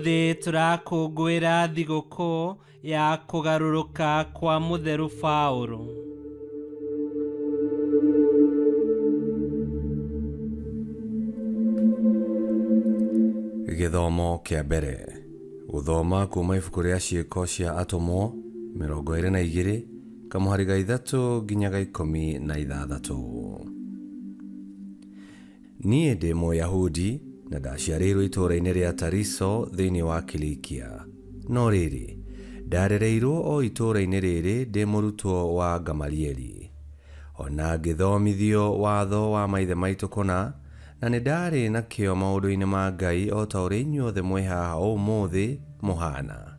Umuthi turakungwira thigũkũ ya kũgarũrũka kwa Mũtheru Paulo. Gĩthomo kĩa mbere. Gũthoma kuma ibuku rĩa ciĩko cia atũmwo 22 kamuhari ga 3 nginya ga 16. Niĩ ndĩ Mũyahudi na ndaciarĩirwo itũũra-inĩ rĩa Tariso thĩinĩ wa Kilikia. No rĩrĩ, ndarereirwo o itũũra-inĩ rĩrĩ ndĩ mũrutwo wa Gamalieli. Ona ngĩthomithio watho wa maithe maitũ kũna, na nĩ ndarĩ na kĩo maũndũ-inĩ ma Ngai o ta ũrĩa inyuothe mwĩ haha ũmũthĩ mũhana.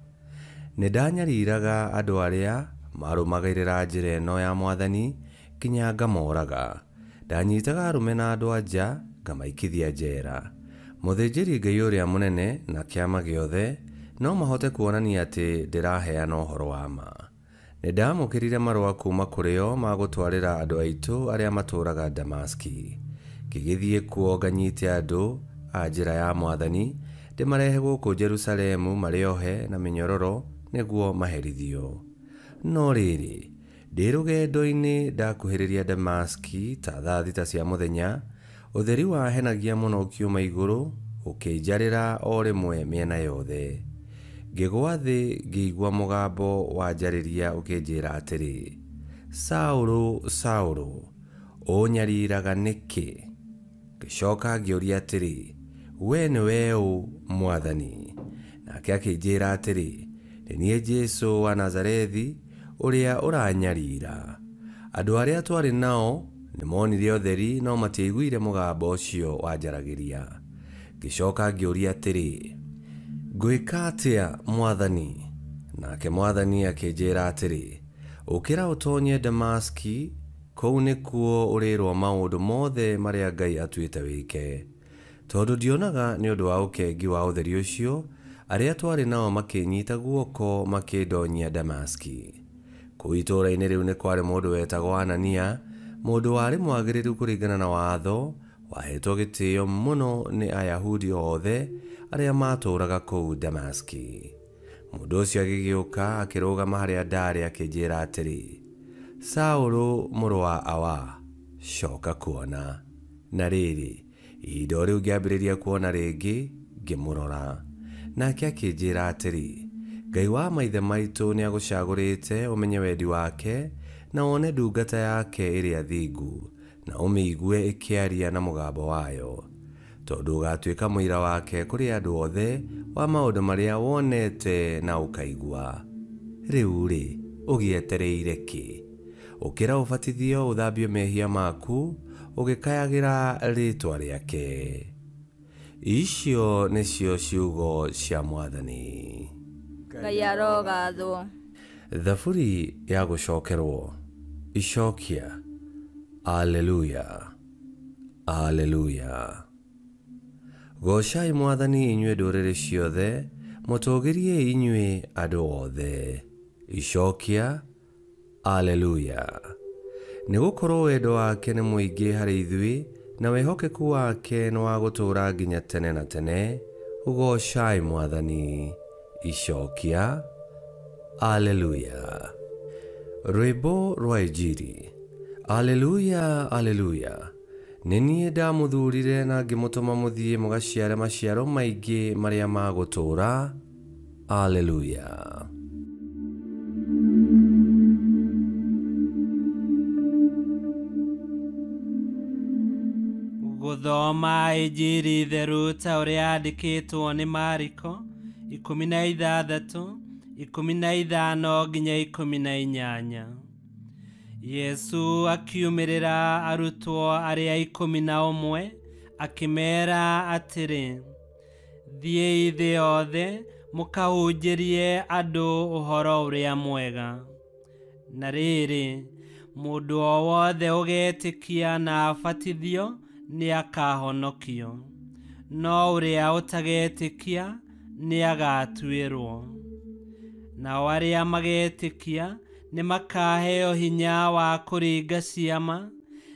Nĩ ndanyariraga andũ arĩa marũmagĩrĩra njĩra ĩno ya Mwathani nginya ngamoraga. Ndanyitaga arũme na andũ anja ngamaikithia njera. Mũthĩnjĩri Ngai ũrĩa mũnene na kĩama gĩothe no mahote kuonania atĩ ndĩraheana ũhoro wa ma. Nĩ ndamũkĩrire marũa kuma kũrĩ o ma gũtwarĩra andũ aitũ arĩa matũũraga Damaski. Ngĩgĩthiĩ kuo nganyite andũ a njĩra ya Mwathani ndĩmarehe gũkũ Jerusalemu marĩ ohe na mĩnyororo nĩguo maherithio. No rĩrĩ, ndĩ rũgendo-inĩ ndakuhĩrĩria Damaski ta thaa 6 cia mũthenya, ũtheri wahenagia mũno ũkiuma igũrũ ũkĩnjarĩra o rĩmwe mĩena yothe. Ngĩgwa thĩ ngĩigua mũgambo wanjarĩria ũkĩnjĩra atĩrĩ, Saũlũ, Saũlũ, ũnyariraga nĩkĩ? Ngĩcoka ngĩũria atĩrĩ, we nĩwe ũ Mwathani? Nake akĩnjĩra atĩrĩ, nĩ niĩ Jesũ wa Nazarethi ũrĩa ũranyarira. Andũ arĩa twarĩ nao nĩ monire ũtheri no matiaiguire mũgambo ũcio wanjaragĩria. Ngĩcoka ngĩũria atĩrĩ, ngwĩka atĩa Mwathani? Nake Mwathani akĩnjĩra atĩrĩ, ũkĩra ũtonye Damaski, kũu nĩkuo ũrĩrwo maũndũ mothe marĩa Ngai atuĩte wĩke. Tondũ ndionaga nĩ ũndũ wa ũkengi wa ũtheri ũcio, arĩa twarĩ nao makĩnyita guoko makĩndonyia Damaski. Kũu itũũra-inĩ rĩu nĩ kwarĩ mũndũ wetagwo Anania, mũndũ warĩ mwagĩrĩru kũringana na watho, wahetwo gĩtĩo mũno nĩ Ayahudi othe arĩa matũũraga kũu Damaski. Mũndũ ũcio agĩgĩũka akĩrũgama harĩa ndarĩ akĩnjĩra atĩrĩ, Saũlũ mũrũ wa Awa, coka kuona. Na rĩrĩ, ihinda rĩu ngĩambĩrĩria kuona rĩngĩ, ngĩmũrora. Nake akĩnjĩra atĩrĩ, Ngai wa maithe maitũ nĩ agũcagũrĩte ũmenye wendi wake na wone ndungata yake ĩrĩa thingu, na ũmĩigue ĩkĩaria na mũgambo wayo. Tondũ ũgatuĩka mũira wake kũrĩ andũ othe wa maũndũ marĩa wonete na ũkaigua. Rĩu-rĩ, ũgĩetereire kĩ? Ũkĩra ũbatithio ũthambio mehia maku ũgĩkayagĩra rĩtwa rĩake. Icio nĩcio ciugo cia Mwathani. Ngai arogathwo. Thaburi ya gũcokerwo. Icokia. Aleluya. Aleluya. Gocai Mwathani inyuĩ ndũrĩrĩ ciothe, mũtũgĩrie inyuĩ andũ othe. Icokia. Aleluya. Nĩgũkorwo wendo wake nĩ mũingĩ harĩ ithuĩ, na wehokeku wake nĩ wa gũtũũra nginya tene na tene. Gocai Mwathani. Icokia. Aleluya. Rwĩmbo rwa Injili. Aleluya, aleluya. Nĩ niĩ ndamũthurire na ngĩmũtũma mũthiĩ mũgaciare maciaro maingĩ marĩa ma gũtũũra. Aleluya. Gũthoma Injili theru ta ũrĩa yandĩkĩtwo nĩ Mariko 16:15 nginya 18. Yesu akiumĩrĩra arutwo arĩa 11 akĩmera atĩrĩ, thiĩi thĩ yothe mũkahunjĩrie andũ ũhoro ũrĩa mwega. Na rĩrĩ, mũndũ o wothe ũgetĩkia na abatithio nĩ akahonokio, no ũrĩa ũtagetĩkia nĩ agatuĩrwo. Nao arĩa magetĩkia nĩ makaheo hinya wa kũringa ciama,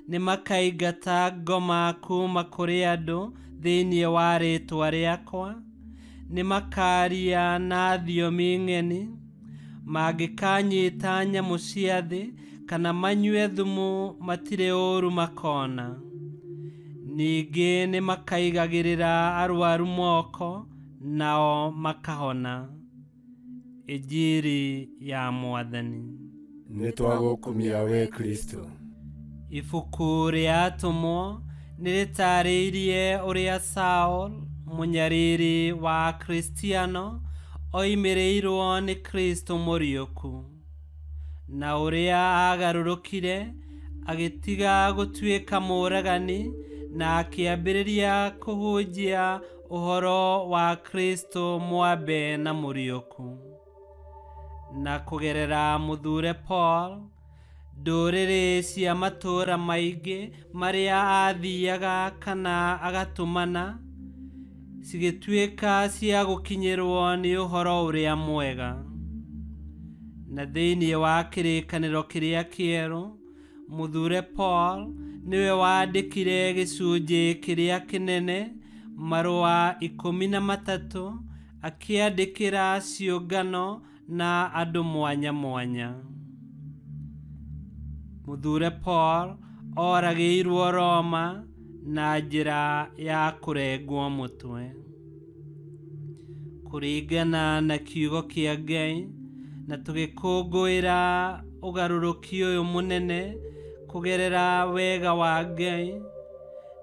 nĩ makaingata ngoma kuma kũrĩ andũ thĩinĩ wa rĩĩtwa rĩakwa, nĩ makaria na thiomi ng'eni, mangĩkanyita nyamũ cia thĩ kana manyue thumu matirĩ ũru makona. Ningĩ nĩ makaigagĩrĩra arwaru moko nao makahona. Injiri ya Mwathani. Nĩtwagũkumia we Kristo. Ibuku rĩa Atũmwo nĩrĩtarĩirie ũrĩa Saul, mũnyariri wa Kristiano, oimĩrĩirwo nĩ Kristo mũriũku, na ũrĩa agarũrũkire agĩtiga gũtuĩka mũragani na akĩambĩrĩria kũhunjia ũhoro wa Kristo mwambe na mũriũku. Na kũgerera mũthure Paul, ndũrĩrĩ cia matũũra maingĩ marĩa athiaga kana agatũmana cigĩtuĩka cia gũkinyĩrwo nĩ ũhoro ũrĩa mwega. Na thĩinĩ wa kĩrĩkanĩro kĩrĩa kĩerũ, mũthure Paul nĩwe wandĩkire gĩcunjĩ kĩrĩa kĩnene, marũa 13, akĩandĩkĩra ciũngano na andũ mwanya mwanya. Mũthure Paul oragĩirwo Roma na njĩra ya kũrengwo mũtwe. Kũringana na kiugo kĩa Ngai, na tũgĩkũngũĩra ũgarũrũki ũyũ mũnene kũgerera wega wa Ngai,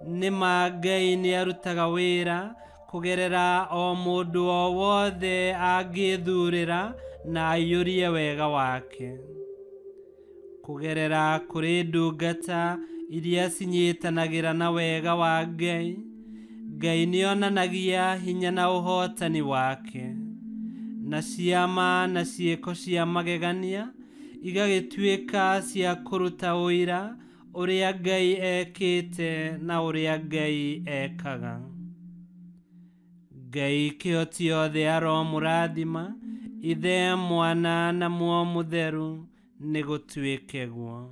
nĩma Ngai nĩarutaga wĩra kũgerera o mũndũ o wothe angĩthurĩra na aiyũrie wega wake. Kũgerera kũrĩ ndungata iria cinyitanagĩra na wega wa Ngai, Ngai nĩonanagia hinya na ũhotani wake, na ciama na ciĩko cia magegania igagĩtuĩka cia kũruta ũira ũrĩa Ngai ekĩte na ũrĩa Ngai ekaga. Ngai kĩhoti othe aromũrathima, Ithe, Mwana na Muoyo Mũtheru, nĩgũtuĩke guo.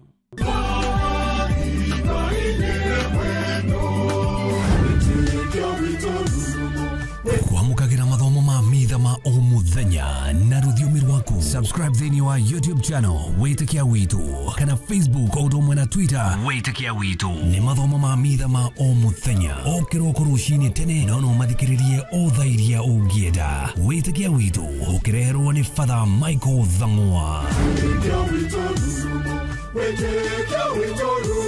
Kwamũkagĩra mathomo ma mitha ma o mũthenya na rũthiomi rwaku. Subscribe thĩinĩ wa YouTube channel Wĩtĩkia Witũ, kana Facebook o ũndũ ũmwe na Twitter Wĩtĩkia Witũ. Nĩ mathomo ma mitha ma o mũthenya, o kĩroko rũcinĩ tene, na no mathikĩrĩrie o thaa iria ũngĩenda. Wĩtĩkia Witũ ũkĩreherwo nĩ Father Michael Thang'wa. Wĩtĩkia Witũ.